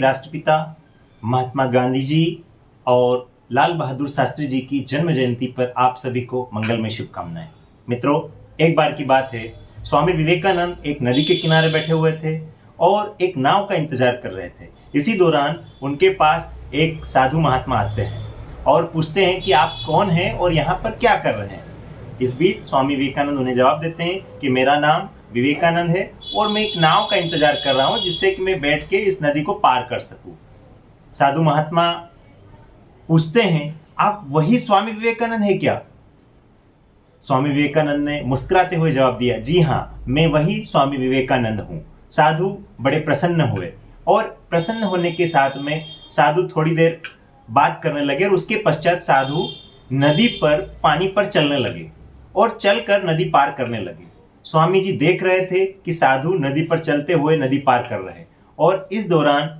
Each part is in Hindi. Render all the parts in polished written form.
राष्ट्रपिता महात्मा गांधी जी और लाल बहादुर शास्त्री जी की जन्म जयंती पर आप सभी को मंगलमय शुभकामनाएं। मित्रों, एक बार की बात है, स्वामी विवेकानंद एक नदी के किनारे बैठे हुए थे और एक नाव का इंतजार कर रहे थे। इसी दौरान उनके पास एक साधु महात्मा आते हैं और पूछते हैं कि आप कौन हैं और यहाँ पर क्या कर रहे हैं। इस बीच स्वामी विवेकानंद उन्हें जवाब देते हैं कि मेरा नाम विवेकानंद है और मैं एक नाव का इंतजार कर रहा हूं जिससे कि मैं बैठ के इस नदी को पार कर सकूं। साधु महात्मा पूछते हैं, आप वही स्वामी विवेकानंद है क्या? स्वामी विवेकानंद ने मुस्कुराते हुए जवाब दिया, जी हाँ, मैं वही स्वामी विवेकानंद हूं। साधु बड़े प्रसन्न हुए और प्रसन्न होने के साथ में साधु थोड़ी देर बात करने लगे और उसके पश्चात साधु नदी पर पानी पर चलने लगे और चलकर नदी पार करने लगे। स्वामी जी देख रहे थे कि साधु नदी पर चलते हुए नदी पार कर रहे हैं और इस दौरान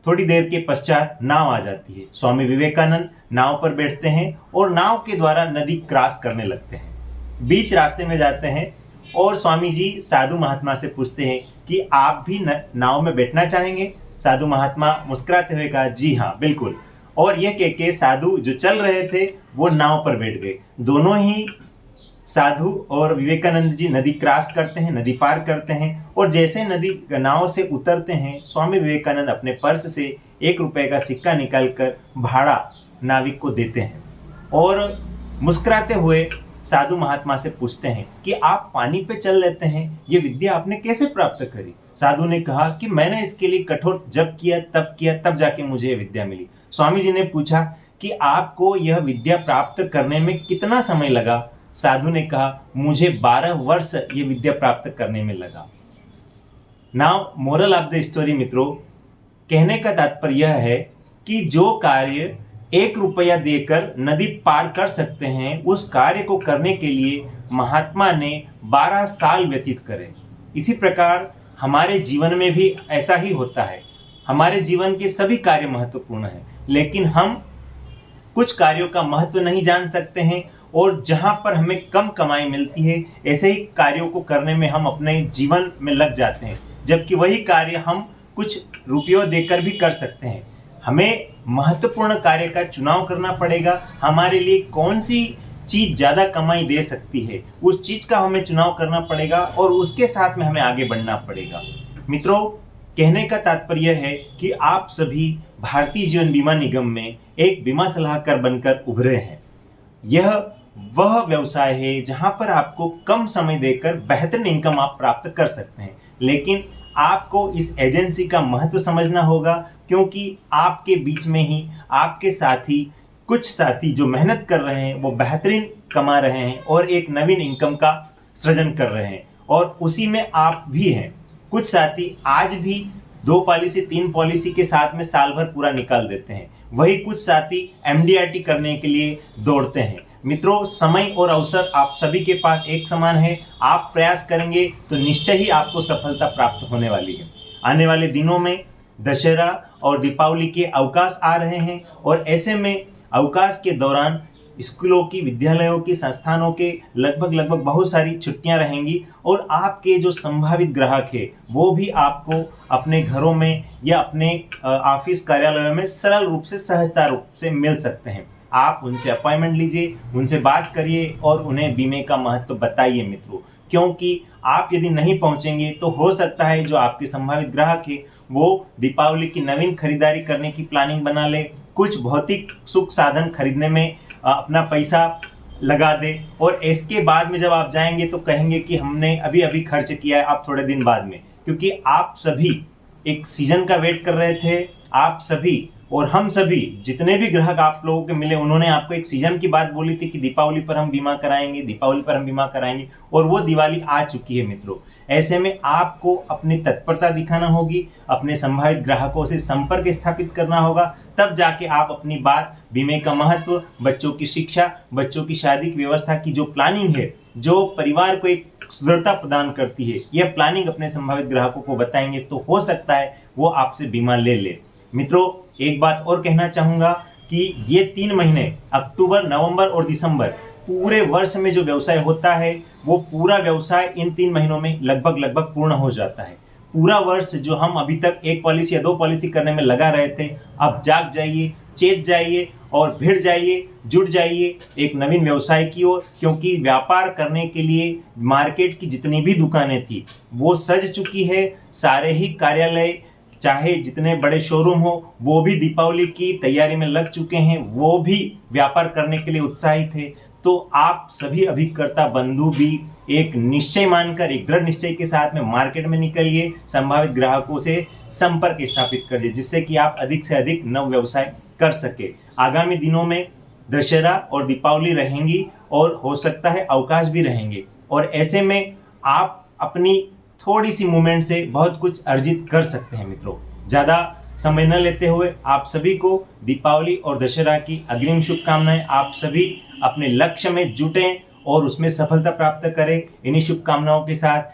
थोड़ी देर के पश्चात नाव आ जाती है। स्वामी विवेकानंद नाव पर बैठते हैं और नाव के द्वारा नदी क्रॉस करने लगते हैं। बीच रास्ते में जाते हैं और स्वामी जी साधु महात्मा से पूछते हैं कि आप भी नाव में बैठना चाहेंगे? साधु महात्मा मुस्कुराते हुए कहा, जी हाँ, बिल्कुल। और यह कह के साधु जो चल रहे थे वो नाव पर बैठ गए। दोनों ही साधु और विवेकानंद जी नदी क्रॉस करते हैं, नदी पार करते हैं और जैसे नदी नाव से उतरते हैं, स्वामी विवेकानंद अपने पर्स से 1 रुपए का सिक्का निकालकर भाड़ा नाविक को देते हैं और मुस्कुराते हुए साधु महात्मा से पूछते हैं कि आप पानी पे चल लेते हैं, ये विद्या आपने कैसे प्राप्त करी? साधु ने कहा कि मैंने इसके लिए कठोर जप किया, तब जाके मुझे ये विद्या मिली। स्वामी जी ने पूछा कि आपको यह विद्या प्राप्त करने में कितना समय लगा? साधु ने कहा, मुझे 12 वर्ष ये विद्या प्राप्त करने में लगा। Now moral of the story मित्रों, कहने का तात्पर्य यह है कि जो कार्य 1 रुपया देकर नदी पार कर सकते हैं, उस कार्य को करने के लिए महात्मा ने 12 साल व्यतीत करे। इसी प्रकार हमारे जीवन में भी ऐसा ही होता है। हमारे जीवन के सभी कार्य महत्वपूर्ण हैं, लेकिन हम कुछ कार्यों का महत्व नहीं जान सकते हैं और जहां पर हमें कम कमाई मिलती है, ऐसे ही कार्यों को करने में हम अपने जीवन में लग जाते हैं, जबकि वही कार्य हम कुछ रुपयों देकर भी कर सकते हैं। हमें महत्वपूर्ण कार्य का चुनाव करना पड़ेगा। हमारे लिए कौन सी चीज ज्यादा कमाई दे सकती है, उस चीज का हमें चुनाव करना पड़ेगा और उसके साथ में हमें आगे बढ़ना पड़ेगा। मित्रों, कहने का तात्पर्य है कि आप सभी भारतीय जीवन बीमा निगम में एक बीमा सलाहकार बनकर उभरे हैं। यह वह व्यवसाय है जहां पर आपको कम समय देकर बेहतरीन इनकम आप प्राप्त कर सकते हैं, लेकिन आपको इस एजेंसी का महत्व समझना होगा, क्योंकि आपके बीच में ही आपके साथी, कुछ साथी जो मेहनत कर रहे हैं वो बेहतरीन कमा रहे हैं और एक नवीन इनकम का सृजन कर रहे हैं और उसी में आप भी हैं। कुछ साथी आज भी 2 पॉलिसी 3 पॉलिसी के साथ में साल भर पूरा निकाल देते हैं, वही कुछ साथी MDRT करने के लिए दौड़ते हैं। मित्रों, समय और अवसर आप सभी के पास एक समान है। आप प्रयास करेंगे तो निश्चय ही आपको सफलता प्राप्त होने वाली है। आने वाले दिनों में दशहरा और दीपावली के अवकाश आ रहे हैं और ऐसे में अवकाश के दौरान स्कूलों की, विद्यालयों की, संस्थानों के लगभग बहुत सारी छुट्टियां रहेंगी और आपके जो संभावित ग्राहक है वो भी आपको अपने घरों में या अपने ऑफिस कार्यालयों में सरल रूप से, सहजता रूप से मिल सकते हैं। आप उनसे अपॉइंटमेंट लीजिए, उनसे बात करिए और उन्हें बीमे का महत्व बताइए मित्रों, क्योंकि आप यदि नहीं पहुंचेंगे तो हो सकता है जो आपके संभावित ग्राहक है वो दीपावली की नवीन खरीदारी करने की प्लानिंग बना ले, कुछ भौतिक सुख साधन खरीदने में अपना पैसा लगा दे और इसके बाद में जब आप जाएंगे तो कहेंगे कि हमने अभी अभी खर्च किया है, आप थोड़े दिन बाद में, क्योंकि आप सभी एक सीजन का वेट कर रहे थे। आप सभी और हम सभी जितने भी ग्राहक आप लोगों के मिले, उन्होंने आपको एक सीजन की बात बोली थी कि दीपावली पर हम बीमा कराएंगे, दीपावली पर हम बीमा कराएंगे, और वो दिवाली आ चुकी है मित्रों। ऐसे में आपको अपनी तत्परता दिखाना होगी, अपने संभावित ग्राहकों से संपर्क स्थापित करना होगा, तब जाके आप अपनी बात, बीमे का महत्व, बच्चों की शिक्षा, बच्चों की शादी की व्यवस्था की जो प्लानिंग है, जो परिवार को एक सुदृढ़ता प्रदान करती है, यह प्लानिंग अपने संभावित ग्राहकों को बताएंगे तो हो सकता है वो आपसे बीमा ले ले। मित्रों, एक बात और कहना चाहूंगा कि ये 3 महीने, अक्टूबर, नवंबर और दिसंबर, पूरे वर्ष में जो व्यवसाय होता है वो पूरा व्यवसाय इन 3 महीनों में लगभग पूर्ण हो जाता है। पूरा वर्ष जो हम अभी तक एक पॉलिसी या दो पॉलिसी करने में लगा रहे थे, अब जाग जाइए, चेत जाइए और भिड़ जाइए, जुट जाइए एक नवीन व्यवसाय की ओर। क्योंकि व्यापार करने के लिए मार्केट की जितनी भी दुकानें थी वो सज चुकी है। सारे ही कार्यालय, चाहे जितने बड़े शोरूम हो, वो भी दीपावली की तैयारी में लग चुके हैं, वो भी व्यापार करने के लिए उत्साहित है। तो आप सभी अभिकर्ता बंधु भी एक निश्चय मानकर, एक दृढ़ निश्चय के साथ में मार्केट में निकलिए, संभावित ग्राहकों से संपर्क स्थापित करिए, जिससे कि आप अधिक से अधिक नव व्यवसाय कर सके। आगामी दिनों में दशहरा और दीपावली रहेंगी और हो सकता है अवकाश भी रहेंगे, और ऐसे में आप अपनी थोड़ी सी मूवमेंट से बहुत कुछ अर्जित कर सकते हैं। मित्रों, ज़्यादा समय न लेते हुए आप सभी को दीपावली और दशहरा की अग्रिम शुभकामनाएं। आप सभी अपने लक्ष्य में जुटें और उसमें सफलता प्राप्त करें। इन्हीं शुभकामनाओं के साथ